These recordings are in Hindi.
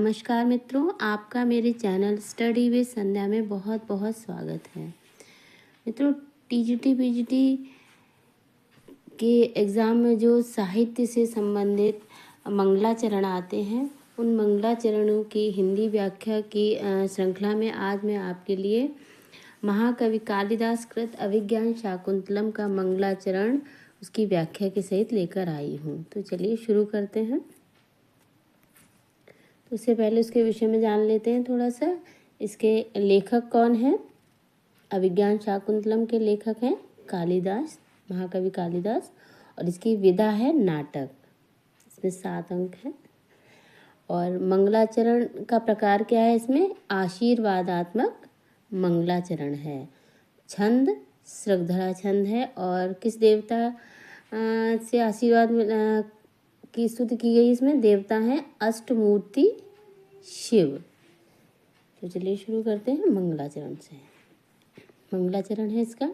नमस्कार मित्रों, आपका मेरे चैनल स्टडी विद संध्या में बहुत बहुत स्वागत है। मित्रों, टीजीटी पीजीटी के एग्ज़ाम में जो साहित्य से संबंधित मंगलाचरण आते हैं, उन मंगलाचरणों की हिंदी व्याख्या की श्रृंखला में आज मैं आपके लिए महाकवि कालिदास कृत अभिज्ञान शाकुंतलम का मंगलाचरण उसकी व्याख्या के सहित लेकर आई हूँ। तो चलिए शुरू करते हैं। तो उससे पहले उसके विषय में जान लेते हैं थोड़ा सा। इसके लेखक कौन हैं? अभिज्ञान शाकुंतलम के लेखक हैं कालिदास, महाकवि कालिदास। और इसकी विधा है नाटक। इसमें 7 अंक हैं। और मंगलाचरण का प्रकार क्या है? इसमें आशीर्वादात्मक मंगलाचरण है। छंद श्रगधरा छंद है। और किस देवता से आशीर्वाद की स्तुति की गई? इसमें देवता हैं अष्टमूर्ति शिव। तो चलिए शुरू करते हैं मंगलाचरण से। मंगलाचरण है इसका।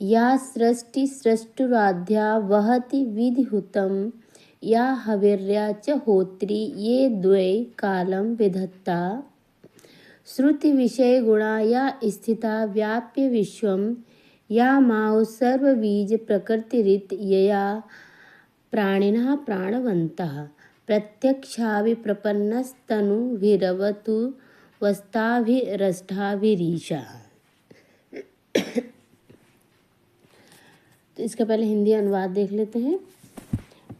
या सृष्टि सृष्टुराध्या वहति विधिहुतम या हविर्या च होत्री ये द्वै कालम विधत्ता श्रुति विषय गुणा या स्थिता व्याप्य विश्वम या माउ सर्वबीज प्रकृतिरित यया प्राणिनः प्राणवन्तः प्रत्यक्षाभिप्रपन्नस्तनुभिरवतु वस्ताभिरष्टाभिरीशः। तो इसका पहले हिंदी अनुवाद देख लेते हैं।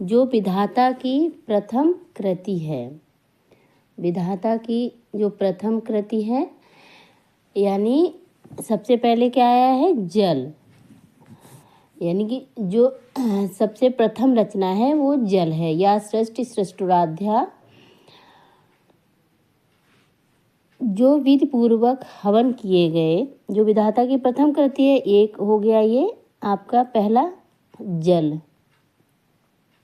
जो विधाता की प्रथम कृति है, विधाता की जो प्रथम कृति है, यानी सबसे पहले क्या आया है? जल। यानी कि जो सबसे प्रथम रचना है वो जल है। या सृष्टि सृष्टुराध्या, जो विधि पूर्वक हवन किए गए, जो विधाता की प्रथम कृति है, एक हो गया ये आपका पहला जल।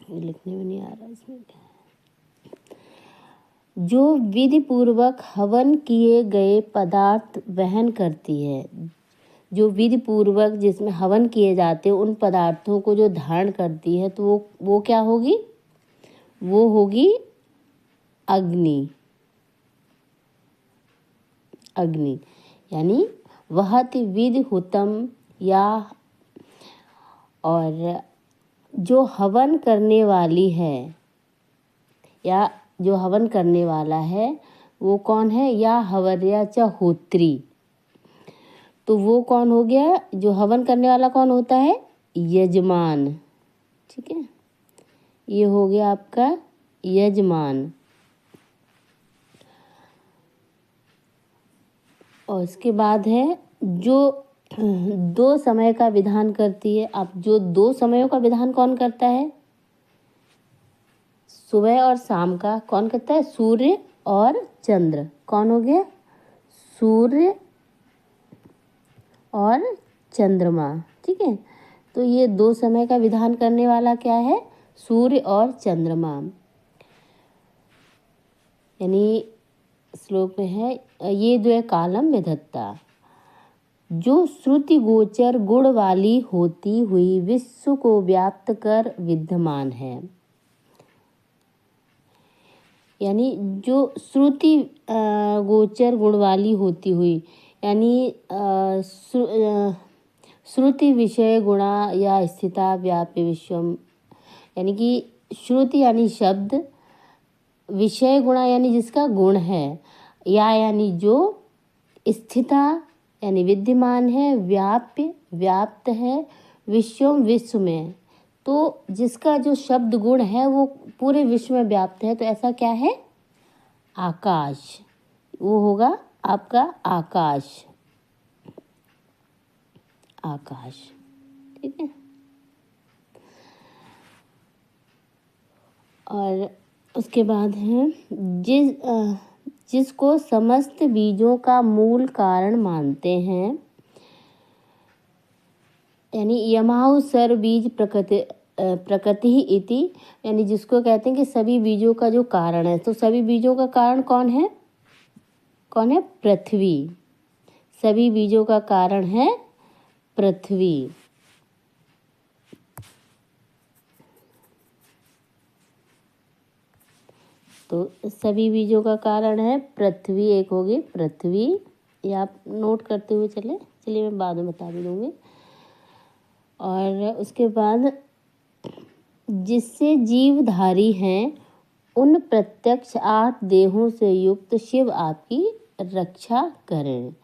लिखने में नहीं आ रहा इसमें क्या है? जो विधि पूर्वक हवन किए गए पदार्थ वहन करती है। जो विधि पूर्वक जिसमें हवन किए जाते हैं उन पदार्थों को जो धारण करती है, तो वो क्या होगी? वो होगी अग्नि। अग्नि यानी वहति विधिहुतम। या और जो हवन करने वाली है या जो हवन करने वाला है वो कौन है? या हवर्या च होत्री। तो वो कौन हो गया? जो हवन करने वाला कौन होता है? यजमान। ठीक है, ये हो गया आपका यजमान। और इसके बाद है जो 2 समय का विधान करती है। अब जो 2 समयों का विधान कौन करता है? सुबह और शाम का कौन करता है? सूर्य और चंद्र। कौन हो गया? सूर्य और चंद्रमा। ठीक है, तो ये 2 समय का विधान करने वाला क्या है? सूर्य और चंद्रमा। यानी श्लोक में है ये द्वै कालम विधत्ता, जो श्रुति गोचर गुण वाली होती हुई विश्व को व्याप्त कर विद्यमान है। यानी जो श्रुति गोचर गुण वाली होती हुई, यानी श्रुति विषय गुणा या स्थिता व्याप्य विश्वम। यानी कि श्रुति यानी शब्द, विषय गुणा यानी जिसका गुण है, या यानी जो स्थिता यानी विद्यमान है, व्याप्य व्याप्त है, विश्वम विश्व में, तो जिसका जो शब्द गुण है वो पूरे विश्व में व्याप्त है। तो ऐसा क्या है? आकाश। वो होगा आपका आकाश। आकाश। ठीक है। और उसके बाद है जिसको समस्त बीजों का मूल कारण मानते हैं, यानी यमाहु सर्व बीज प्रकृति ही इति, यानी जिसको कहते हैं कि सभी बीजों का जो कारण है। तो सभी बीजों का कारण कौन है? कौन है? पृथ्वी। सभी बीजों का कारण है पृथ्वी। तो सभी बीजों का कारण है पृथ्वी। एक हो गई पृथ्वी, ये आप नोट करते हुए चलिए मैं बाद में बता भी दूँगी। और उसके बाद जिससे जीवधारी हैं उन प्रत्यक्ष 8 देहों से युक्त शिव आपकी रक्षा करें।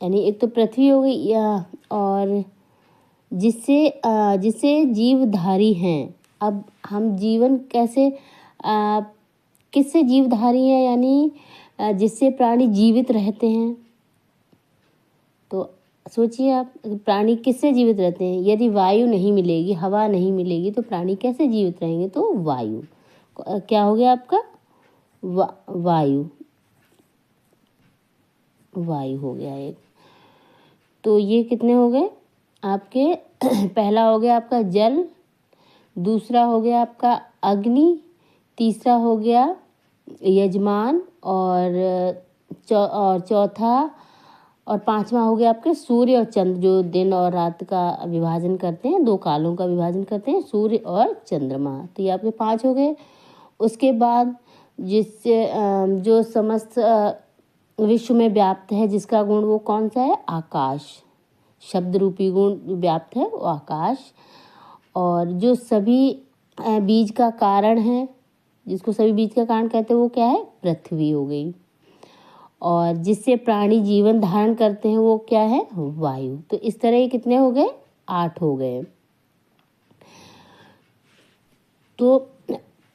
यानी एक तो पृथ्वी हो गई और जिससे जीवधारी हैं। अब हम जीवन कैसे किससे जीवधारी हैं, यानी जिससे प्राणी जीवित रहते हैं। तो सोचिए आप, प्राणी किससे जीवित रहते हैं? यदि वायु नहीं मिलेगी, हवा नहीं मिलेगी तो प्राणी कैसे जीवित रहेंगे? तो वायु, क्या हो गया आपका? वायु हो गया एक। तो ये कितने हो गए आपके? पहला हो गया आपका जल, दूसरा हो गया आपका अग्नि, तीसरा हो गया यजमान, और चौथा और पांचवा हो गया आपके सूर्य और चंद्र, जो दिन और रात का विभाजन करते हैं, 2 कालों का विभाजन करते हैं, सूर्य और चंद्रमा। तो ये आपके 5 हो गए। उसके बाद जिससे जो समस्त विश्व में व्याप्त है, जिसका गुण वो कौन सा है? आकाश। शब्द रूपी गुण व्याप्त है वो आकाश। और जो सभी बीज का कारण है, जिसको सभी बीज का कारण कहते हैं, वो क्या है? पृथ्वी हो गई। और जिससे प्राणी जीवन धारण करते हैं वो क्या है? वायु। तो इस तरह ये कितने हो गए? 8 हो गए। तो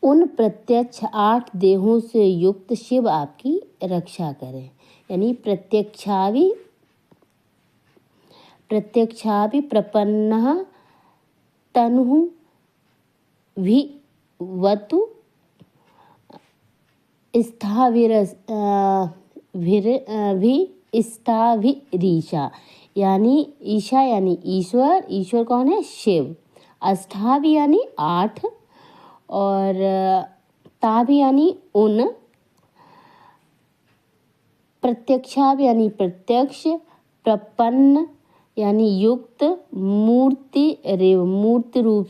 उन प्रत्यक्ष 8 देहों से युक्त शिव आपकी रक्षा करें। यानी प्रत्यक्षाभि प्रपन्नः तनुः विवतु स्थाविरीशा। यानी ईशा यानी ईश्वर, ईश्वर कौन है? शिव। अष्टाभि यानी 8, और ताभि यानी उन, प्रत्यक्षाभि यानी प्रत्यक्ष, प्रपन्न यानी युक्त, मूर्ति रूप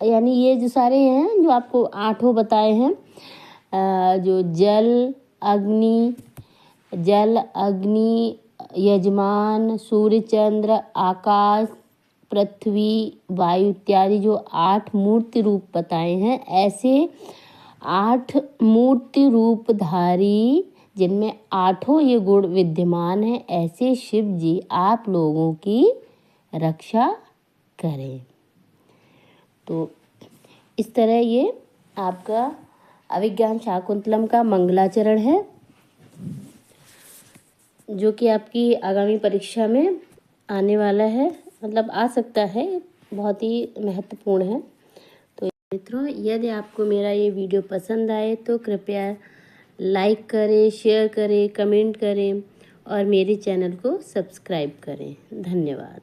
यानी ये जो सारे हैं जो आपको 8 बताए हैं, जो जल अग्नि, यजमान, सूर्य चंद्र, आकाश, पृथ्वी, वायु इत्यादि जो 8 मूर्ति रूप बताए हैं, ऐसे 8 मूर्ति रूपधारी जिनमें 8 ये गुण विद्यमान हैं, ऐसे शिव जी आप लोगों की रक्षा करें। तो इस तरह ये आपका अभिज्ञान शाकुंतलम का मंगलाचरण है, जो कि आपकी आगामी परीक्षा में आने वाला है, मतलब आ सकता है, बहुत ही महत्वपूर्ण है। तो मित्रों, यदि आपको मेरा ये वीडियो पसंद आए तो कृपया लाइक करें, शेयर करें, कमेंट करें और मेरे चैनल को सब्सक्राइब करें। धन्यवाद।